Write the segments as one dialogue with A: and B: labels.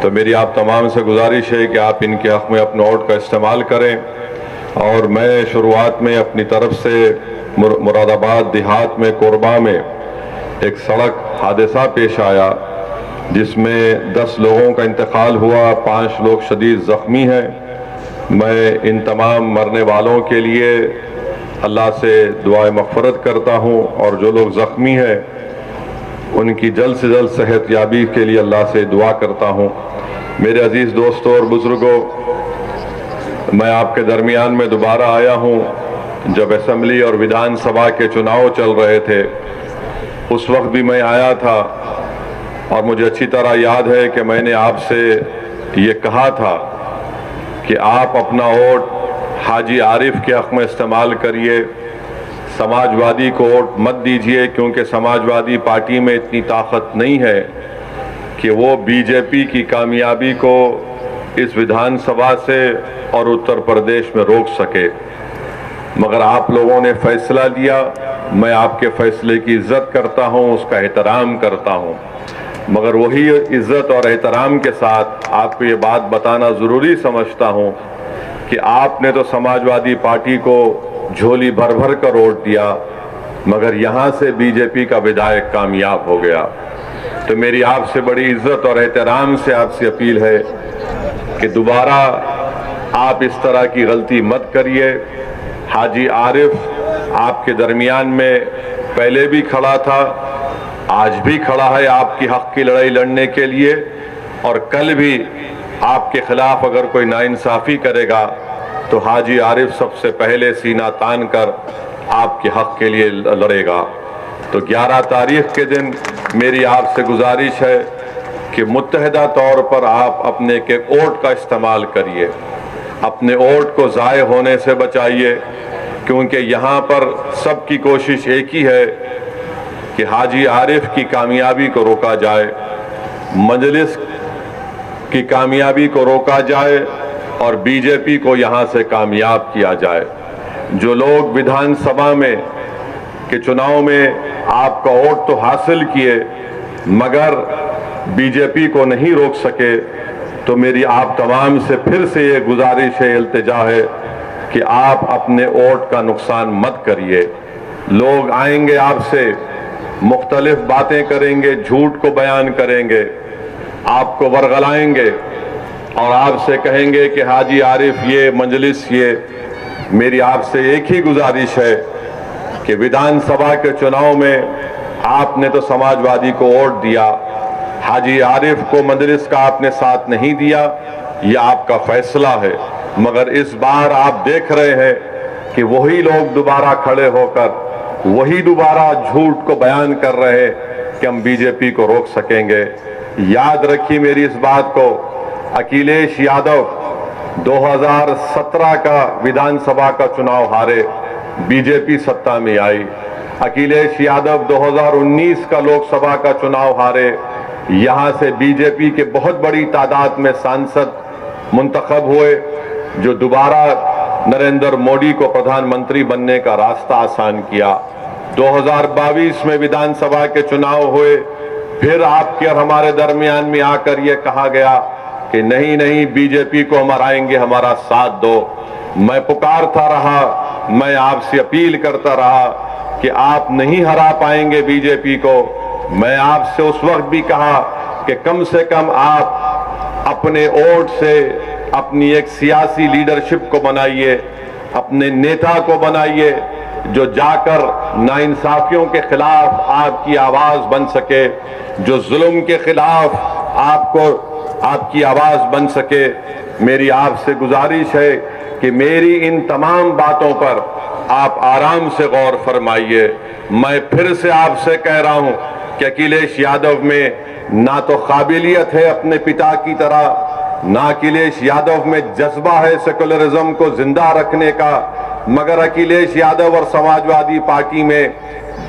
A: तो मेरी आप तमाम से गुजारिश है कि आप इनके हक़ में अपने वोट का इस्तेमाल करें। और मैं शुरुआत में अपनी तरफ से मुरादाबाद देहात में कोरबा में एक सड़क हादसा पेश आया जिसमें 10 लोगों का इंतकाल हुआ, 5 लोग शदीद ज़ख्मी हैं। मैं इन तमाम मरने वालों के लिए अल्लाह से दुआए मग़फ़िरत करता हूँ और जो लोग ज़ख्मी हैं उनकी जल्द से जल्द सेहत याबी के लिए अल्लाह से दुआ करता हूँ। मेरे अजीज़ दोस्तों और बुज़ुर्गों, मैं आपके दरमियान में दोबारा आया हूँ। जब असेंबली और विधानसभा के चुनाव चल रहे थे उस वक्त भी मैं आया था और मुझे अच्छी तरह याद है कि मैंने आपसे ये कहा था कि आप अपना वोट हाजी आरिफ के हक़ में इस्तेमाल करिए, समाजवादी को वोट मत दीजिए, क्योंकि समाजवादी पार्टी में इतनी ताकत नहीं है कि वो बीजेपी की कामयाबी को इस विधानसभा से और उत्तर प्रदेश में रोक सके। मगर आप लोगों ने फैसला लिया, मैं आपके फैसले की इज्जत करता हूं, उसका एहतराम करता हूं। मगर वही इज्जत और एहतराम के साथ आपको ये बात बताना ज़रूरी समझता हूं कि आपने तो समाजवादी पार्टी को झोली भर भर कर वोट दिया, मगर यहाँ से बीजेपी का विधायक कामयाब हो गया। तो मेरी आपसे बड़ी इज्जत और एहतराम से आपसे अपील है कि दोबारा आप इस तरह की गलती मत करिए। हाजी आरिफ आपके दरमियान में पहले भी खड़ा था, आज भी खड़ा है आपकी हक की लड़ाई लड़ने के लिए, और कल भी आपके खिलाफ अगर कोई नाइंसाफ़ी करेगा तो हाजी आरिफ सबसे पहले सीना तान कर आपके हक के लिए लड़ेगा। तो 11 तारीख के दिन मेरी आपसे गुजारिश है कि मुत्तहदा तौर पर आप अपने एक वोट का इस्तेमाल करिए, अपने वोट को ज़ाय होने से बचाइए, क्योंकि यहाँ पर सबकी कोशिश एक ही है कि हाजी आरिफ की कामयाबी को रोका जाए, मजलिस की कामयाबी को रोका जाए और बीजेपी को यहाँ से कामयाब किया जाए। जो लोग विधानसभा में के चुनाव में आपका वोट तो हासिल किए मगर बीजेपी को नहीं रोक सके, तो मेरी आप तमाम से फिर से ये गुजारिश है, इल्तिजा है कि आप अपने वोट का नुकसान मत करिए। लोग आएंगे आपसे मुख्तलिफ बातें करेंगे, झूठ को बयान करेंगे, आपको वरगलाएंगे और आपसे कहेंगे कि हाजी आरिफ ये मजलिस ये। मेरी आपसे एक ही गुजारिश है कि विधानसभा के चुनाव में आपने तो समाजवादी को वोट दिया, हाजी आरिफ को मजलिस का आपने साथ नहीं दिया, यह आपका फैसला है। मगर इस बार आप देख रहे हैं कि वही लोग दोबारा खड़े होकर वही दोबारा झूठ को बयान कर रहे हैं कि हम बीजेपी को रोक सकेंगे। याद रखिए मेरी इस बात को, अखिलेश यादव 2017 का विधानसभा का चुनाव हारे, बीजेपी सत्ता में आई। अखिलेश यादव 2019 का लोकसभा का चुनाव हारे, यहां से बीजेपी के बहुत बड़ी तादाद में सांसद मुंतखब हुए, जो दोबारा नरेंद्र मोदी को प्रधानमंत्री बनने का रास्ता आसान किया। 2022 में विधानसभा के चुनाव हुए, फिर आपके और हमारे दरमियान में आकर यह कहा गया कि नहीं नहीं बीजेपी को हम हराएंगे, हमारा साथ दो। मैं पुकारता रहा, मैं आपसे अपील करता रहा कि आप नहीं हरा पाएंगे बीजेपी को। मैं आपसे उस वक्त भी कहा कि कम से कम आप अपने वोट से अपनी एक सियासी लीडरशिप को बनाइए, अपने नेता को बनाइए जो जाकर नाइंसाफियों के खिलाफ आपकी आवाज बन सके, जो जुल्म के खिलाफ आपकी आवाज बन सके। मेरी आपसे गुजारिश है कि मेरी इन तमाम बातों पर आप आराम से गौर फरमाइए। मैं फिर से आपसे कह रहा हूं कि अखिलेश यादव में ना तो काबिलियत है अपने पिता की तरह, ना अखिलेश यादव में जज्बा है सेकुलरिज्म को जिंदा रखने का, मगर अखिलेश यादव और समाजवादी पार्टी में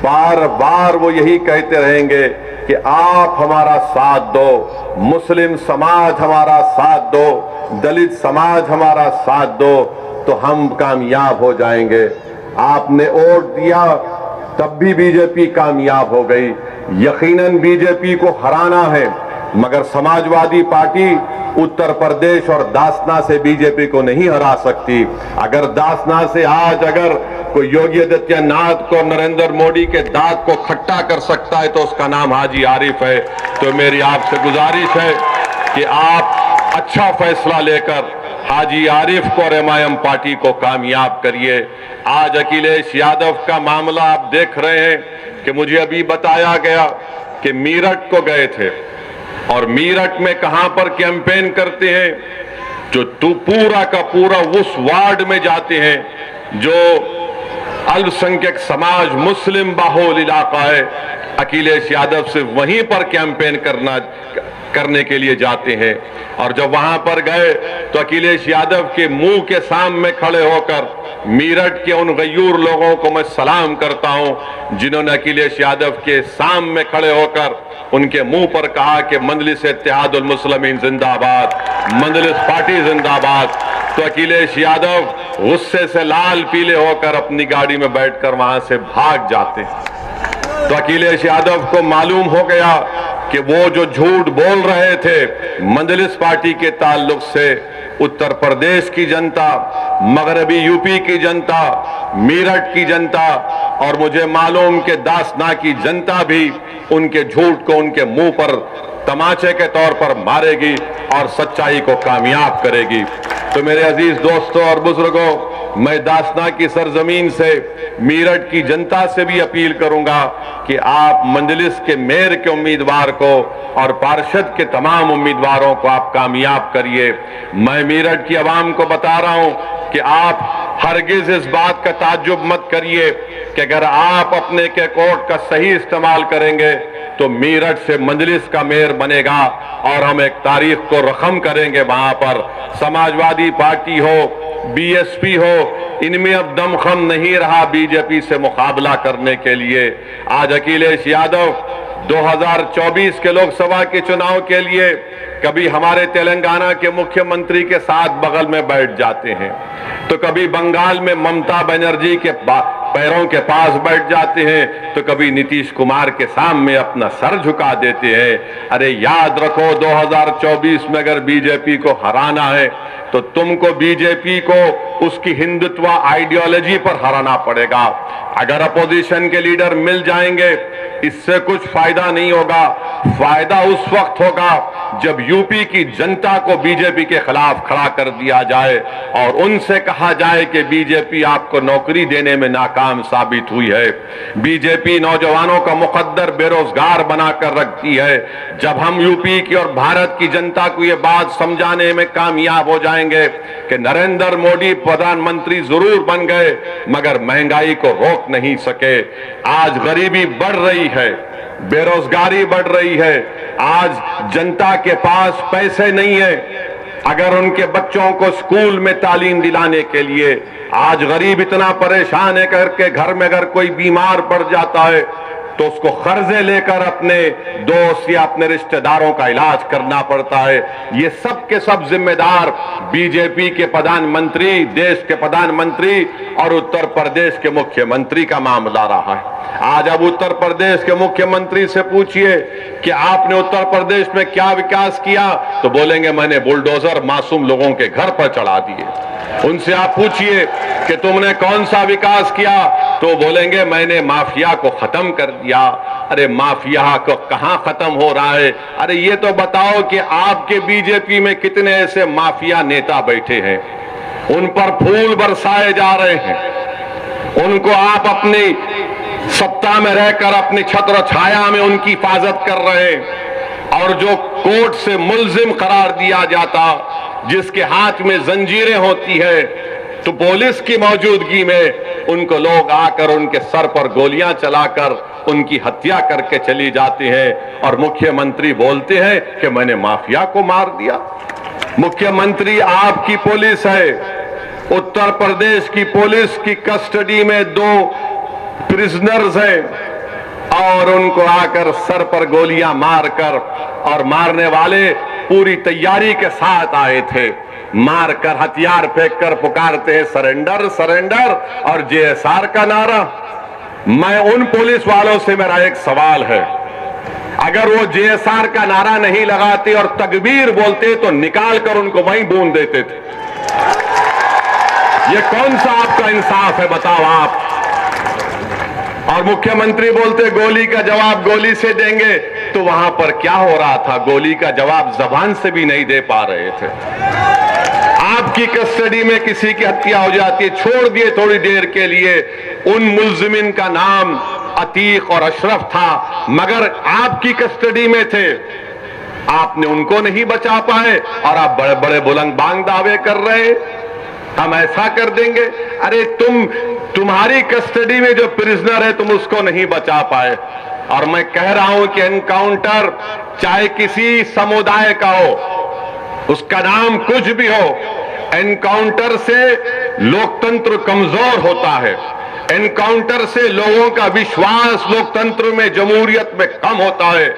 A: बार बार वो यही कहते रहेंगे कि आप हमारा साथ दो, मुस्लिम समाज हमारा साथ दो, दलित समाज हमारा साथ दो, तो हम कामयाब हो जाएंगे। आपने वोट दिया तब भी बीजेपी कामयाब हो गई। यकीनन बीजेपी को हराना है, मगर समाजवादी पार्टी उत्तर प्रदेश और दासना से बीजेपी को नहीं हरा सकती। अगर दासना से आज अगर कोई योगी आदित्यनाथ को, नरेंद्र मोदी के दांत को खट्टा कर सकता है तो उसका नाम हाजी आरिफ है। तो मेरी आपसे गुजारिश है कि आप अच्छा फैसला लेकर हाजी आरिफ को और एमआईएम पार्टी को कामयाब करिए। आज अखिलेश यादव का मामला आप देख रहे हैं कि मुझे अभी बताया गया कि मीरठ को गए थे और मीरठ में कहां पर कैंपेन करते हैं, जो पूरा का पूरा उस वार्ड में जाते हैं जो अल्पसंख्यक समाज मुस्लिम बाहुल इलाका है। अखिलेश यादव से वहीं पर कैंपेन करने के लिए जाते हैं और जब वहां पर गए तो अखिलेश यादव के मुंह के सामने खड़े होकर मीरठ के उन गयूर लोगों को मैं सलाम करता हूं जिन्होंने अखिलेश यादव के सामने खड़े होकर उनके मुंह पर कहा कि मजलिस इत्तेहादुल मुस्लिमीन जिंदाबाद, मजलिस पार्टी जिंदाबाद। तो अखिलेश यादव गुस्से से लाल पीले होकर अपनी गाड़ी में बैठकर वहां से भाग जाते हैं। तो अखिलेश यादव को मालूम हो गया कि वो जो झूठ बोल रहे थे मजलिस पार्टी के ताल्लुक से उत्तर प्रदेश की जनता, मगरबी यूपी की जनता, मीरठ की जनता और मुझे मालूम कि दासना की जनता भी उनके झूठ को उनके मुंह पर तमाचे के तौर पर मारेगी और सच्चाई को कामयाब करेगी। तो मेरे अजीज दोस्तों और बुजुर्गों, मैं दासना की सरजमीन से मीरठ की जनता से भी अपील करूंगा कि आप मजलिस के मेयर के उम्मीदवार को और पार्षद के तमाम उम्मीदवारों को आप कामयाब करिए। मैं मीरठ की आवाम को बता रहा हूं कि आप हरगिज इस बात का ताज्जुब मत करिए कि अगर आप अपने के कोर्ट का सही इस्तेमाल करेंगे तो मीरठ से मजलिस का मेयर बनेगा और हम एक तारीख को रकम करेंगे। वहां पर समाजवादी पार्टी हो, बीएसपी हो, इनमें अब दमखम नहीं रहा बीजेपी से मुकाबला करने के लिए। आज अखिलेश यादव 2024 के लोकसभा के चुनाव के लिए कभी हमारे तेलंगाना के मुख्यमंत्री के साथ बगल में बैठ जाते हैं, तो कभी बंगाल में ममता बनर्जी के पैरों के पास बैठ जाते हैं, तो कभी नीतीश कुमार के सामने अपना सर झुका देते हैं। अरे याद रखो 2024 में अगर बीजेपी को हराना है तो तुमको बीजेपी को उसकी हिंदुत्व आइडियोलॉजी पर हराना पड़ेगा। अगर अपोजिशन के लीडर मिल जाएंगे इससे कुछ फायदा नहीं होगा। फायदा उस वक्त होगा जब यूपी की जनता को बीजेपी के खिलाफ खड़ा कर दिया जाए और उनसे कहा जाए कि बीजेपी आपको नौकरी देने में नाकाम साबित हुई है। बीजेपी नौजवानों का मुकद्दर बेरोजगार बनाकर रखती है। जब हम यूपी की और भारत की जनता को यह बात समझाने में कामयाब हो जाएंगे कि नरेंद्र मोदी प्रधानमंत्री जरूर बन गए मगर महंगाई को रोक नहीं सके। आज गरीबी बढ़ रही है, बेरोजगारी बढ़ रही है, आज जनता के पास पैसे नहीं है अगर उनके बच्चों को स्कूल में तालीम दिलाने के लिए। आज गरीब इतना परेशान है करके घर में अगर कोई बीमार पड़ जाता है तो उसको कर्जे लेकर अपने दोस्त या अपने रिश्तेदारों का इलाज करना पड़ता है। ये सब के सब जिम्मेदार बीजेपी के प्रधानमंत्री, देश के प्रधानमंत्री और उत्तर प्रदेश के मुख्यमंत्री का मामला रहा है। आज अब उत्तर प्रदेश के मुख्यमंत्री से पूछिए कि आपने उत्तर प्रदेश में क्या विकास किया, तो बोलेंगे मैंने बुलडोजर मासूम लोगों के घर पर चढ़ा दिए। उनसे आप पूछिए कि तुमने कौन सा विकास किया, तो बोलेंगे मैंने माफिया को खत्म कर दिया। अरे माफिया को कहां खत्म हो रहा है? अरे ये तो बताओ कि आपके बीजेपी में कितने ऐसे माफिया नेता बैठे हैं, उन पर फूल बरसाए जा रहे हैं, उनको आप अपनी सत्ता में रहकर अपनी छत्र छाया में उनकी हिफाजत कर रहे हैं और जो कोर्ट से मुल्जिम करार दिया जाता, जिसके हाथ में जंजीरें होती है, तो पुलिस की मौजूदगी में उनको लोग आकर उनके सर पर गोलियां चलाकर उनकी हत्या करके चली जाती हैं और मुख्यमंत्री बोलते हैं कि मैंने माफिया को मार दिया। मुख्यमंत्री आपकी पुलिस है, उत्तर प्रदेश की पुलिस की कस्टडी में 2 प्रिजनर्स हैं और उनको आकर सर पर गोलियां मारकर, और मारने वाले पूरी तैयारी के साथ आए थे, मारकर हथियार फेंककर पुकारते हैं सरेंडर सरेंडर और जेएसआर का नारा। मैं उन पुलिस वालों से मेरा एक सवाल है, अगर वो जेएसआर का नारा नहीं लगाते और तकबीर बोलते तो निकाल कर उनको वहीं बूंद देते थे। ये कौन सा आपका इंसाफ है, बताओ आप। और मुख्यमंत्री बोलते गोली का जवाब गोली से देंगे, तो वहां पर क्या हो रहा था? गोली का जवाब जबान से भी नहीं दे पा रहे थे। आपकी कस्टडी में किसी की हत्या हो जाती है, छोड़ दिए थोड़ी देर के लिए, उन मुल्जिमिन का नाम अतीक और अशरफ था, मगर आपकी कस्टडी में थे, आपने उनको नहीं बचा पाए और आप बड़े बड़े बुलंद बांग दावे कर रहे हम ऐसा कर देंगे। अरे तुम्हारी कस्टडी में जो प्रिजनर है तुम उसको नहीं बचा पाए। और मैं कह रहा हूं कि एनकाउंटर चाहे किसी समुदाय का हो, उसका नाम कुछ भी हो, एनकाउंटर से लोकतंत्र कमजोर होता है। एनकाउंटर से लोगों का विश्वास लोकतंत्र में, जमहूरियत में कम होता है।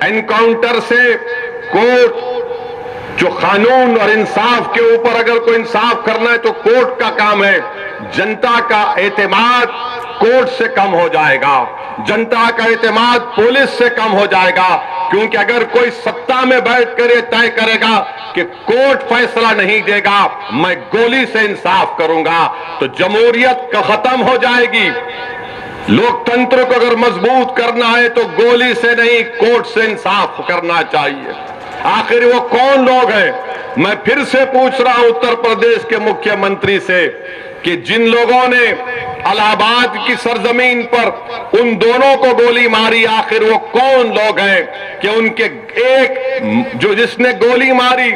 A: एनकाउंटर से कोर्ट जो कानून और इंसाफ के ऊपर अगर कोई इंसाफ करना है तो कोर्ट का काम है। जनता का एतमाद कोर्ट से कम हो जाएगा, जनता का एतमाद पुलिस से कम हो जाएगा, क्योंकि अगर कोई सत्ता में बैठ कर ये तय करेगा कि कोर्ट फैसला नहीं देगा, मैं गोली से इंसाफ करूंगा, तो जमहूरियत खत्म हो जाएगी। लोकतंत्र को अगर मजबूत करना है तो गोली से नहीं, कोर्ट से इंसाफ करना चाहिए। आखिर वो कौन लोग हैं? मैं फिर से पूछ रहा हूं उत्तर प्रदेश के मुख्यमंत्री से कि जिन लोगों ने इलाहाबाद की सरजमीन पर उन दोनों को गोली मारी, आखिर वो कौन लोग हैं कि उनके एक जो जिसने गोली मारी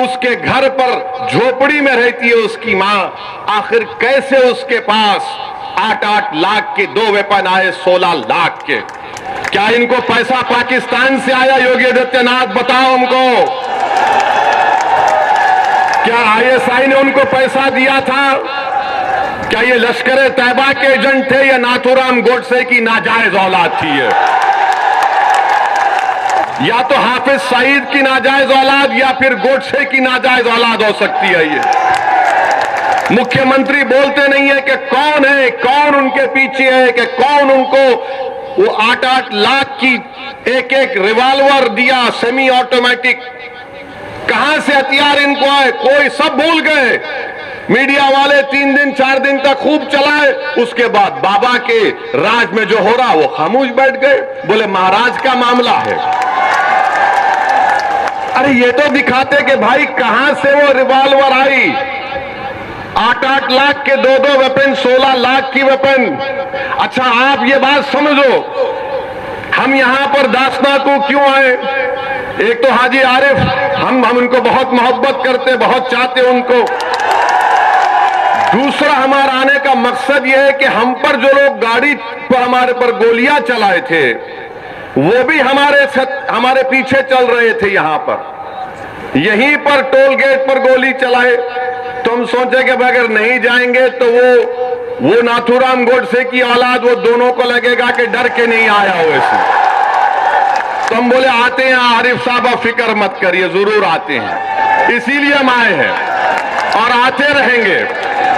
A: उसके घर पर झोपड़ी में रहती है उसकी मां, आखिर कैसे उसके पास 8-8 लाख के 2 वेपन आए, 16 लाख के? क्या इनको पैसा पाकिस्तान से आया? योगी आदित्यनाथ बताओ हमको। क्या आईएसआई ने उनको पैसा दिया था? क्या ये लश्कर तैयबा के एजेंट थे या नाथूराम गोडसे की नाजायज औलाद थी ये? या तो हाफिज सईद की नाजायज औलाद या फिर गोडसे की नाजायज औलाद हो सकती है ये। मुख्यमंत्री बोलते नहीं है कि कौन है, कौन उनके पीछे है, कि कौन उनको वो 8-8 लाख की एक रिवॉल्वर दिया, सेमी ऑटोमेटिक, कहां से हथियार इनको आए, कोई सब भूल गए। मीडिया वाले 3 दिन 4 दिन तक खूब चलाए, उसके बाद बाबा के राज में जो हो रहा वो खामोश बैठ गए, बोले महाराज का मामला है। अरे ये तो दिखाते कि भाई कहां से वो रिवॉल्वर आई, 8-8 लाख के 2-2 वेपन, 16 लाख की वेपन। अच्छा आप ये बात समझो, हम यहां पर दासना को क्यों आए? एक तो हाजी आरिफ, हम उनको बहुत मोहब्बत करते, बहुत चाहते उनको। दूसरा हमारा आने का मकसद यह है कि हम पर जो लोग गाड़ी पर हमारे पर गोलियां चलाए थे वो भी हमारे पीछे चल रहे थे। यहां पर यहीं पर टोल गेट पर गोली चलाए तो हम सोचे कि अगर नहीं जाएंगे तो वो नाथूराम गोडसे की औलाद, वो दोनों को लगेगा कि डर के नहीं आया हो ऐसे। तो हम बोले आते हैं आरिफ साहब, आप फिक्र मत करिए, जरूर आते हैं, इसीलिए हम आए हैं और आते रहेंगे।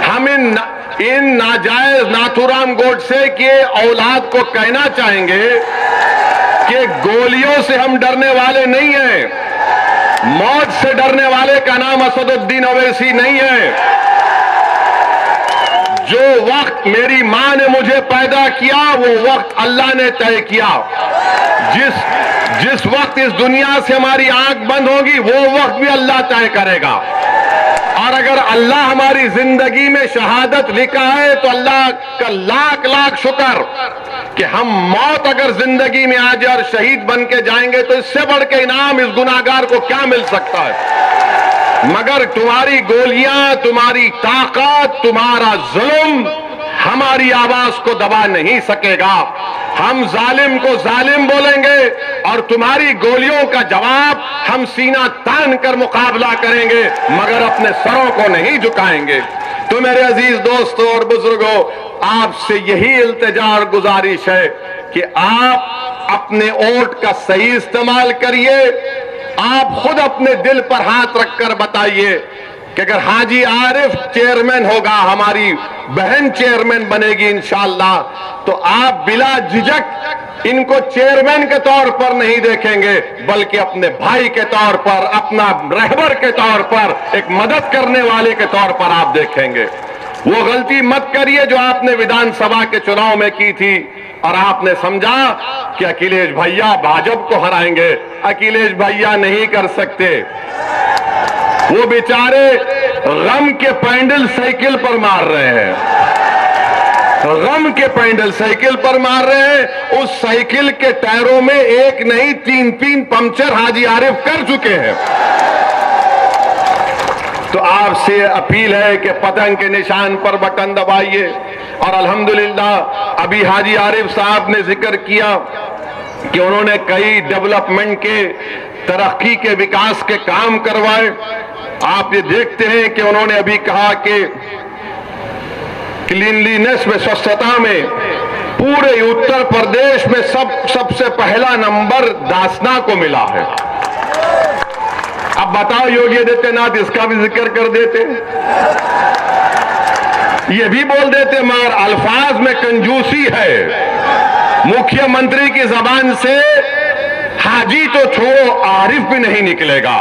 A: हम इन नाजायज नाथूराम गोडसे के औलाद को कहना चाहेंगे कि गोलियों से हम डरने वाले नहीं हैं, मौत से डरने वाले का नाम असदुद्दीन ओवैसी नहीं है। जो वक्त मेरी मां ने मुझे पैदा किया वो वक्त अल्लाह ने तय किया। जिस वक्त इस दुनिया से हमारी आंख बंद होगी वो वक्त भी अल्लाह तय करेगा। और अगर अल्लाह हमारी जिंदगी में शहादत लिखा है तो अल्लाह का लाख लाख शुक्र कि हम मौत अगर जिंदगी में आ जाए और शहीद बन के जाएंगे तो इससे बढ़ के इनाम इस गुनाहगार को क्या मिल सकता है। मगर तुम्हारी गोलियां, तुम्हारी ताकत, तुम्हारा जुल्म हमारी आवाज को दबा नहीं सकेगा। हम जालिम को जालिम बोलेंगे और तुम्हारी गोलियों का जवाब हम सीना तान कर मुकाबला करेंगे, मगर अपने सरों को नहीं झुकाएंगे। तो मेरे अजीज दोस्तों और बुजुर्गों, आपसे यही इल्तिजा और गुजारिश है कि आप अपने वोट का सही इस्तेमाल करिए। आप खुद अपने दिल पर हाथ रखकर बताइए कि अगर हाजी आरिफ चेयरमैन होगा, हमारी बहन चेयरमैन बनेगी इंशाअल्लाह, तो आप बिला झिझक इनको चेयरमैन के तौर पर नहीं देखेंगे, बल्कि अपने भाई के तौर पर, अपना रहबर के तौर पर, एक मदद करने वाले के तौर पर आप देखेंगे। वो गलती मत करिए जो आपने विधानसभा के चुनाव में की थी और आपने समझा कि अखिलेश भैया भाजपा को हराएंगे। अखिलेश भैया नहीं कर सकते। वो बेचारे गम के पैंडल साइकिल पर मार रहे हैं, गम के पैंडल साइकिल पर मार रहे हैं। उस साइकिल के टायरों में एक नहीं 3-3 पंक्चर हाजी आरिफ कर चुके हैं। तो आपसे अपील है कि पतंग के निशान पर बटन दबाइए। और अल्हम्दुलिल्लाह अभी हाजी आरिफ साहब ने जिक्र किया कि उन्होंने कई डेवलपमेंट के, तरक्की के, विकास के काम करवाए। आप ये देखते हैं कि उन्होंने अभी कहा कि क्लीनलीनेस में, स्वच्छता में पूरे उत्तर प्रदेश में सबसे पहला नंबर दासना को मिला है। अब बताओ योगी आदित्यनाथ इसका भी जिक्र कर देते, ये भी बोल देते, मगर अल्फाज में कंजूसी है। मुख्यमंत्री की जबान से हाजी तो छोड़ो, आरिफ भी नहीं निकलेगा।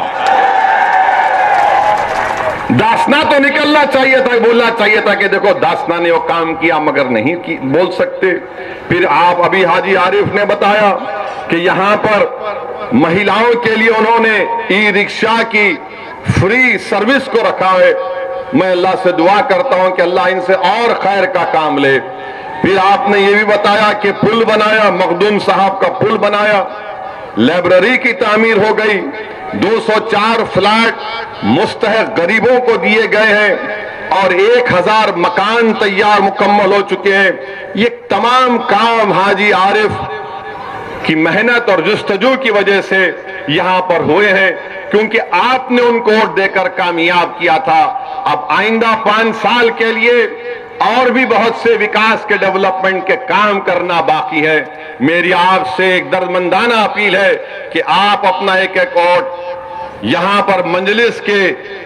A: दासना तो निकलना चाहिए था, बोलना चाहिए था कि देखो दासना ने वो काम किया, मगर नहीं बोल सकते। फिर आप अभी हाजी आरिफ ने बताया कि यहां पर महिलाओं के लिए उन्होंने ई रिक्शा की फ्री सर्विस को रखा है। मैं अल्लाह से दुआ करता हूं कि अल्लाह इनसे और खैर का काम ले। फिर आपने ये भी बताया कि पुल बनाया, मखदूम साहब का पुल बनाया, लाइब्रेरी की तामीर हो गई, 204 फ्लैट मुस्तहक गरीबों को दिए गए हैं और 1000 मकान तैयार मुकम्मल हो चुके हैं। ये तमाम काम हाजी आरिफ की मेहनत और जुस्तजू की वजह से यहां पर हुए हैं, क्योंकि आपने उनको वोट देकर कामयाब किया था। अब आइंदा 5 साल के लिए और भी बहुत से विकास के, डेवलपमेंट के काम करना बाकी है। मेरी आपसे एक दर्दमंदाना अपील है कि आप अपना एक एक वोट यहां पर मंजलिस के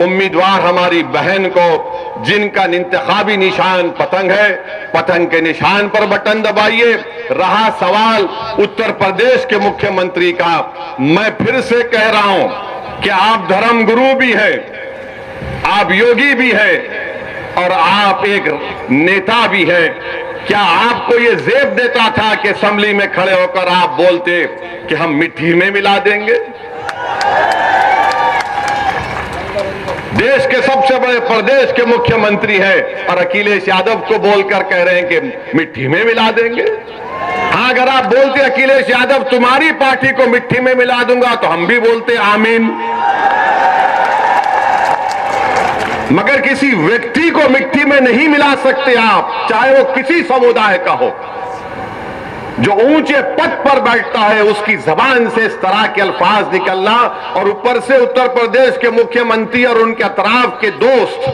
A: उम्मीदवार हमारी बहन को, जिनका इंतखाबी निशान पतंग है, पतंग के निशान पर बटन दबाइए। रहा सवाल उत्तर प्रदेश के मुख्यमंत्री का, मैं फिर से कह रहा हूं कि आप धर्मगुरु भी हैं, आप योगी भी हैं और आप एक नेता भी हैं। क्या आपको ये जेब देता था कि असेंबली में खड़े होकर आप बोलते कि हम मिट्टी में मिला देंगे? देश के सबसे बड़े प्रदेश के मुख्यमंत्री हैं और अखिलेश यादव को बोलकर कह रहे हैं कि मिट्टी में मिला देंगे। हाँ, अगर आप बोलते अखिलेश यादव तुम्हारी पार्टी को मिट्टी में मिला दूंगा तो हम भी बोलते आमीन। मगर किसी व्यक्ति को मिट्टी में नहीं मिला सकते आप, चाहे वो किसी समुदाय का हो। जो ऊंचे पद पर बैठता है उसकी जबान से इस तरह के अल्फाज निकलना, और ऊपर से उत्तर प्रदेश के मुख्यमंत्री और उनके अतराफ के दोस्त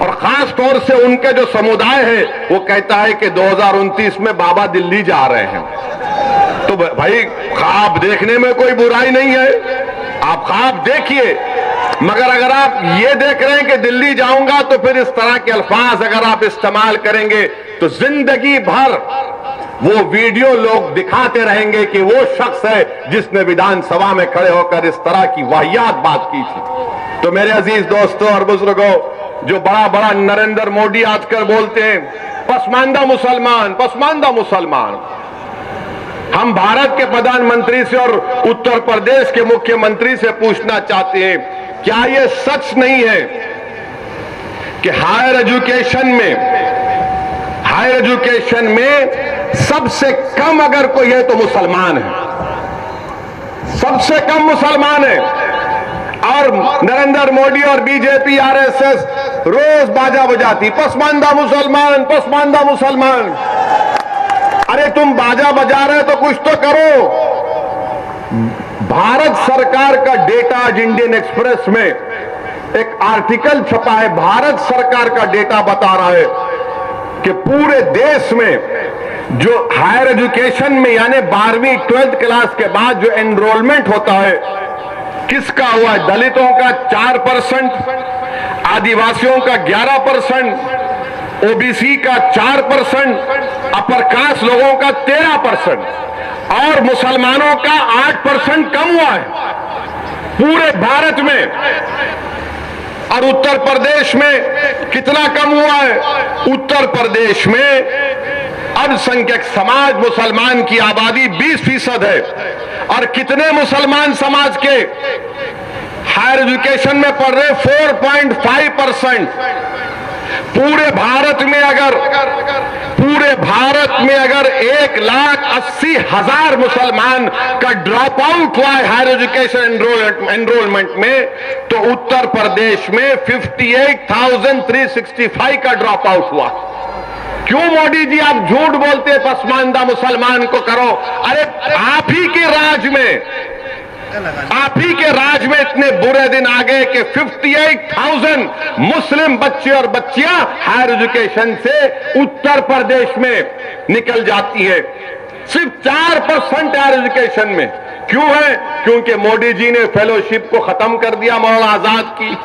A: और खास तौर से उनके जो समुदाय है वो कहता है कि 2029 में बाबा दिल्ली जा रहे हैं। तो भाई ख्वाब देखने में कोई बुराई नहीं है, आप ख्वाब देखिए, मगर अगर आप ये देख रहे हैं कि दिल्ली जाऊंगा तो फिर इस तरह के अल्फाज अगर आप इस्तेमाल करेंगे तो जिंदगी भर वो वीडियो लोग दिखाते रहेंगे कि वो शख्स है जिसने विधानसभा में खड़े होकर इस तरह की वाहियात बात की थी। तो मेरे अजीज दोस्तों और बुजुर्गों, जो बड़ा बड़ा नरेंद्र मोदी आजकल बोलते हैं पसमानदा मुसलमान, पसमानदा मुसलमान, हम भारत के प्रधानमंत्री से और उत्तर प्रदेश के मुख्यमंत्री से पूछना चाहते हैं, क्या यह सच नहीं है कि हायर एजुकेशन में सबसे कम अगर कोई है तो मुसलमान है, सबसे कम मुसलमान है। और नरेंद्र मोदी और बीजेपी आरएसएस रोज बाजा बजाती पसमानदा मुसलमान, पसमानदा मुसलमान। अरे तुम बाजा बजा रहे तो कुछ तो करो। भारत सरकार का डेटा आज इंडियन एक्सप्रेस में एक आर्टिकल छपा है, भारत सरकार का डेटा बता रहा है कि पूरे देश में जो हायर एजुकेशन में यानी 12वीं 12th क्लास के बाद जो एनरोलमेंट होता है किसका हुआ है? दलितों का 4%,
B: आदिवासियों का 11%, ओबीसी का 4%, अपर कास्ट लोगों का 13% और मुसलमानों का 8% कम हुआ है पूरे भारत में। और उत्तर प्रदेश में कितना कम हुआ है? उत्तर प्रदेश में अल्पसंख्यक समाज मुसलमान की आबादी 20% है और कितने मुसलमान समाज के हायर एजुकेशन में पढ़ रहे? 4.5%। पूरे भारत में अगर 1,80,000 मुसलमान का ड्रॉप आउट हुआ है हायर एजुकेशन एनरोलमेंट में, तो उत्तर प्रदेश में 58,365 का ड्रॉप आउट हुआ। क्यों मोदी जी आप झूठ बोलते? पसमानदा मुसलमान को करो। अरे आप ही के राज में इतने बुरे दिन आ गए कि 58,000 मुस्लिम बच्चे और बच्चियां हायर एजुकेशन से उत्तर प्रदेश में निकल जाती है। सिर्फ 4% हायर एजुकेशन में। क्यों है? क्योंकि मोदी जी ने फेलोशिप को खत्म कर दिया मौलाना आजाद की।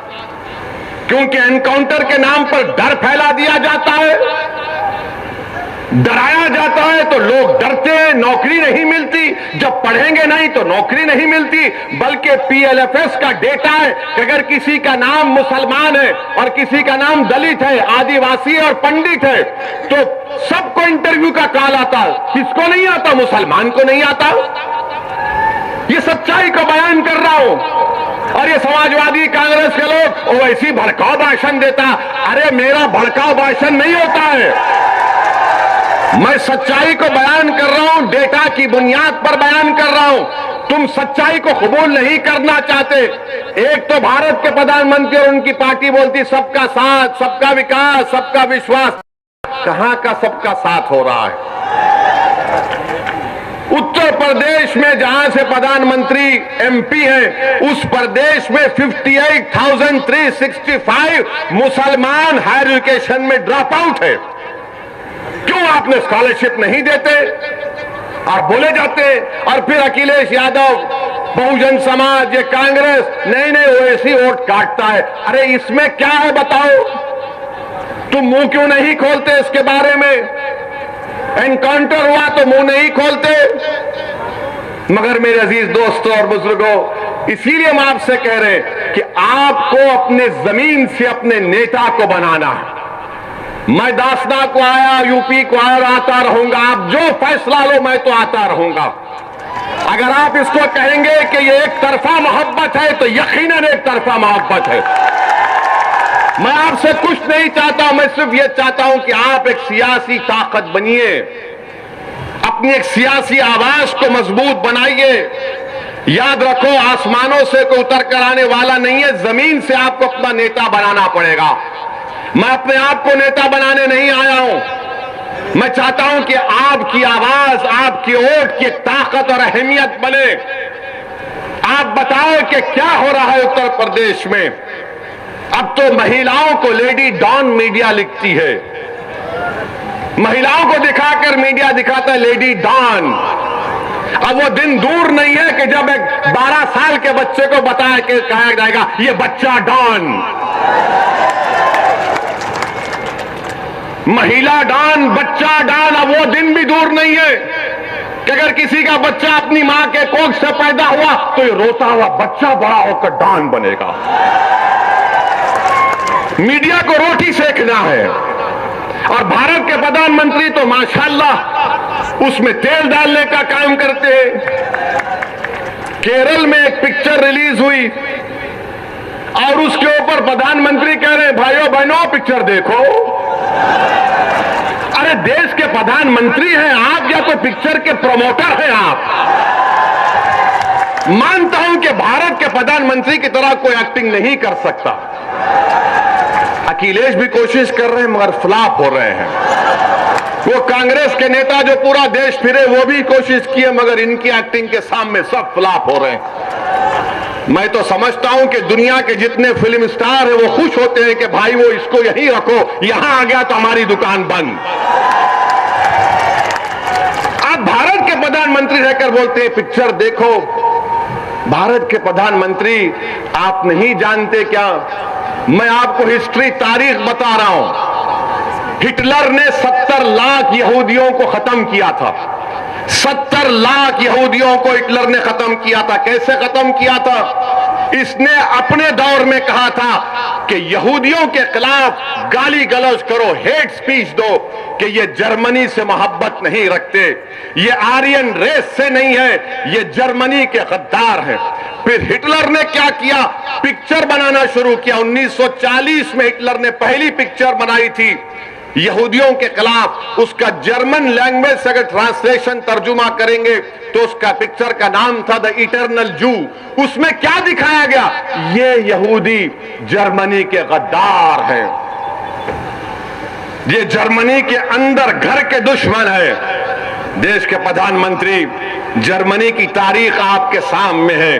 B: क्योंकि एनकाउंटर के नाम पर डर फैला दिया जाता है, डराया जाता है तो लोग डरते हैं, नौकरी नहीं मिलती। जब पढ़ेंगे नहीं तो नौकरी नहीं मिलती। बल्कि पीएलएफएस का डेटा है कि अगर किसी का नाम मुसलमान है और किसी का नाम दलित है, आदिवासी और पंडित है, तो सबको इंटरव्यू का कॉल आता। किसको नहीं आता? मुसलमान को नहीं आता। ये सच्चाई को बयान कर रहा हूं। और ये समाजवादी कांग्रेस के लोग वैसी भड़काऊ भाषण देता। अरे मेरा भड़काऊ भाषण नहीं होता है, मैं सच्चाई को बयान कर रहा हूं, डेटा की बुनियाद पर बयान कर रहा हूं। तुम सच्चाई को कबूल नहीं करना चाहते। एक तो भारत के प्रधानमंत्री और उनकी पार्टी बोलती सबका साथ, सबका विकास, सबका विश्वास। कहां का सबका साथ हो रहा है? उत्तर प्रदेश में जहां से प्रधानमंत्री एमपी हैं, उस प्रदेश में 58,365 मुसलमान हायर एजुकेशन में ड्रॉप आउट है। क्यों आपने स्कॉलरशिप नहीं देते? और बोले जाते। और फिर अखिलेश यादव, बहुजन समाज, ये कांग्रेस नहीं वो ऐसी वोट काटता है। अरे इसमें क्या है बताओ? तुम मुंह क्यों नहीं खोलते इसके बारे में? एनकाउंटर हुआ तो मुंह नहीं खोलते। मगर मेरे अजीज दोस्तों और बुजुर्गों, इसीलिए हम आपसे कह रहे हैं कि आपको अपने जमीन से अपने नेता को बनाना है। मैं दासना को आया, यूपी को आया, आता रहूंगा। आप जो फैसला लो मैं तो आता रहूंगा। अगर आप इसको कहेंगे कि ये एक तरफा मोहब्बत है तो यकीनन एक तरफा मोहब्बत है। मैं आपसे कुछ नहीं चाहता, मैं सिर्फ ये चाहता हूं कि आप एक सियासी ताकत बनिए, अपनी एक सियासी आवाज को मजबूत बनाइए। याद रखो, आसमानों से कोई उतर कर आने वाला नहीं है, जमीन से आपको अपना नेता बनाना पड़ेगा। मैं अपने आप को नेता बनाने नहीं आया हूं। मैं चाहता हूं कि आपकी आवाज, आपकी वोट की ताकत और अहमियत बने। आप बताओ कि क्या हो रहा है उत्तर प्रदेश में। अब तो महिलाओं को लेडी डॉन मीडिया लिखती है। महिलाओं को दिखाकर मीडिया दिखाता है लेडी डॉन। अब वो दिन दूर नहीं है कि जब एक 12 साल के बच्चे को बताया कि कहा जाएगा ये बच्चा डॉन, महिला डॉन, बच्चा डॉन। अब वो दिन भी दूर नहीं है कि अगर किसी का बच्चा अपनी मां के कोख से पैदा हुआ तो ये रोता हुआ बच्चा बड़ा होकर डॉन बनेगा। मीडिया को रोटी सेकना है। और भारत के प्रधानमंत्री तो माशाल्लाह उसमें तेल डालने का काम करते हैं। केरल में एक पिक्चर रिलीज हुई और उसके ऊपर प्रधानमंत्री कह रहे हैं भाइयों बहनों पिक्चर देखो। अरे देश के प्रधानमंत्री हैं आप या तो पिक्चर के प्रमोटर हैं आप? मानता हूं कि भारत के प्रधानमंत्री की तरह कोई एक्टिंग नहीं कर सकता। अखिलेश भी कोशिश कर रहे हैं मगर फ्लॉप हो रहे हैं। वो कांग्रेस के नेता जो पूरा देश फिरे वो भी कोशिश किए मगर इनकी एक्टिंग के सामने सब फ्लॉप हो रहे हैं। मैं तो समझता हूं कि दुनिया के जितने फिल्म स्टार हैं वो खुश होते हैं कि भाई वो इसको यहीं रखो, यहां आ गया तो हमारी दुकान बंद। आप भारत के प्रधानमंत्री रहकर बोलते हैं पिक्चर देखो। भारत के प्रधानमंत्री आप नहीं जानते क्या मैं आपको हिस्ट्री तारीख बता रहा हूं। हिटलर ने 70 लाख यहूदियों को खत्म किया था। 70 लाख यहूदियों को हिटलर ने खत्म किया था। कैसे खत्म किया था? इसने अपने दौर में कहा था कि यहूदियों के खिलाफ गाली गलौज करो, हेट स्पीच दो कि ये जर्मनी से मोहब्बत नहीं रखते, ये आर्यन रेस से नहीं है, ये जर्मनी के गद्दार हैं। फिर हिटलर ने क्या किया? पिक्चर बनाना शुरू किया। 1940 में हिटलर ने पहली पिक्चर बनाई थी यहूदियों के खिलाफ। उसका जर्मन लैंग्वेज से अगर ट्रांसलेशन तर्जुमा करेंगे तो उसका पिक्चर का नाम था द इटर्नल जू। उसमें क्या दिखाया गया? ये यहूदी जर्मनी के गद्दार हैं, ये जर्मनी के अंदर घर के दुश्मन है। देश के प्रधानमंत्री, जर्मनी की तारीख आपके सामने है,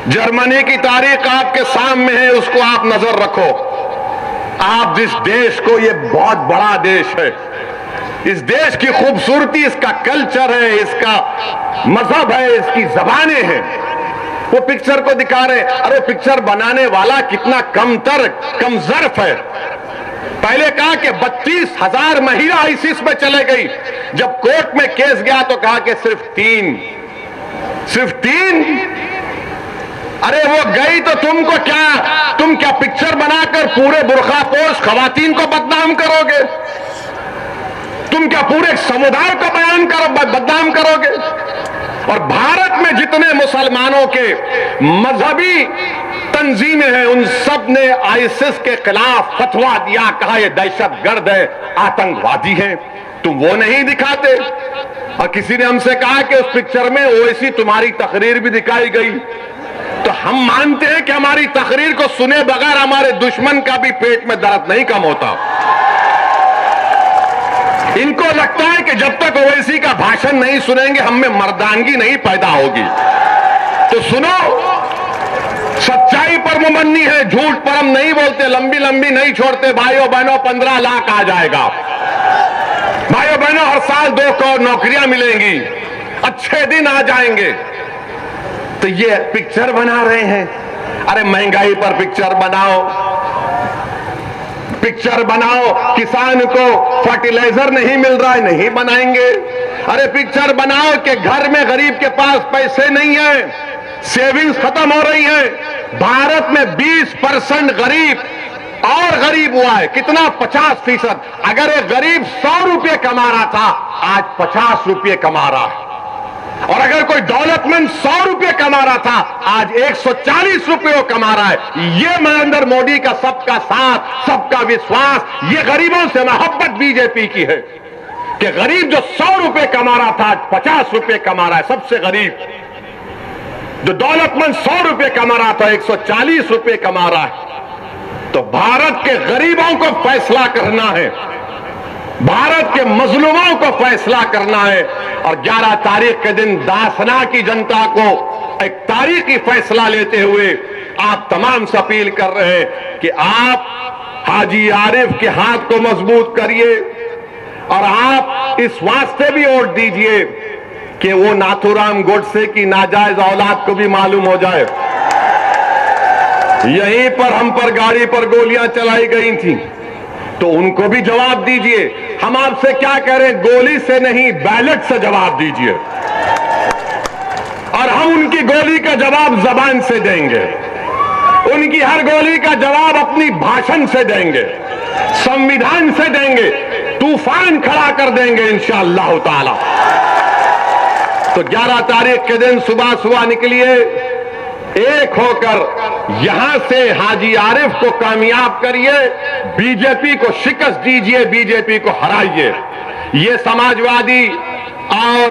B: जर्मनी की तारीख आपके सामने है, उसको आप नजर रखो। आप जिस देश को, ये बहुत बड़ा देश है, इस देश की खूबसूरती, इसका कल्चर है, इसका मजहब है, इसकी जबानें हैं, वो पिक्चर को दिखा रहे। अरे पिक्चर बनाने वाला कितना कमजर्फ है। पहले कहा कि 32,000 महिला आईसीस में चले गई। जब कोर्ट में केस गया तो कहा कि सिर्फ तीन। अरे वो गई तो तुम क्या पिक्चर बनाकर पूरे बुर्खापोश खवातीन को बदनाम करोगे? तुम क्या पूरे समुदाय को बदनाम करोगे? और भारत में जितने मुसलमानों के मजहबी तंजीमें हैं, उन सब ने आईएसआईएस के खिलाफ फतवा दिया, कहा ये दहशतगर्द है, आतंकवादी है। तुम वो नहीं दिखाते। और किसी ने हमसे कहा कि उस पिक्चर में ओवैसी तुम्हारी तकरीर भी दिखाई गई। तो हम मानते हैं कि हमारी तकरीर को सुने बगैर हमारे दुश्मन का भी पेट में दर्द नहीं कम होता। इनको लगता है कि जब तक ओवैसी का भाषण नहीं सुनेंगे हम में मर्दानगी नहीं पैदा होगी। तो सुनो, सच्चाई पर मुमन्नी है, झूठ पर हम नहीं बोलते, लंबी लंबी नहीं छोड़ते। भाइयों बहनों, 15 लाख आ जाएगा। भाइयों बहनों, हर साल 2 करोड़ नौकरियां मिलेंगी, अच्छे दिन आ जाएंगे। तो ये पिक्चर बना रहे हैं। अरे महंगाई पर पिक्चर बनाओ, किसान को फर्टिलाइजर नहीं मिल रहा है, नहीं बनाएंगे। अरे पिक्चर बनाओ कि घर में गरीब के पास पैसे नहीं है, सेविंग्स खत्म हो रही है। भारत में 20% गरीब और गरीब हुआ है। कितना? 50%। अगर एक गरीब 100 रुपये कमा रहा था, आज 50 रुपये कमा रहा है। और अगर कोई दौलतमंद 100 रुपये कमा रहा था, आज 140 रुपये कमा रहा है। ये नरेंद्र मोदी का सबका साथ, सबका विश्वास, ये गरीबों से मोहब्बत बीजेपी की है कि गरीब जो 100 रुपये कमा रहा था, आज 50 रुपये कमा रहा है। सबसे गरीब जो दौलतमंद 100 रुपये कमा रहा था, 140 रुपये कमा रहा है। तो भारत के गरीबों को फैसला करना है, भारत के मजलूमों को फैसला करना है। और 11 तारीख के दिन दासना की जनता को एक तारीखी फैसला लेते हुए आप तमाम से अपील कर रहे हैं कि आप हाजी आरिफ के हाथ को मजबूत करिए और आप इस वास्ते भी वोट दीजिए कि वो नाथूराम गोडसे की नाजायज औलाद को भी मालूम हो जाए। यहीं पर हम पर गाड़ी पर गोलियां चलाई गई थी, तो उनको भी जवाब दीजिए। हम आपसे क्या कह रहे हैं? गोली से नहीं, बैलेट से जवाब दीजिए। और हम उनकी गोली का जवाब जबान से देंगे, उनकी हर गोली का जवाब अपनी भाषण से देंगे, संविधान से देंगे, तूफान खड़ा कर देंगे इंशाअल्लाह ताला। तो 11 तारीख के दिन सुबह निकलिए, एक होकर यहां से हाजी आरिफ को कामयाब करिए, बीजेपी को शिकस्त दीजिए, बीजेपी को हराइए। ये समाजवादी और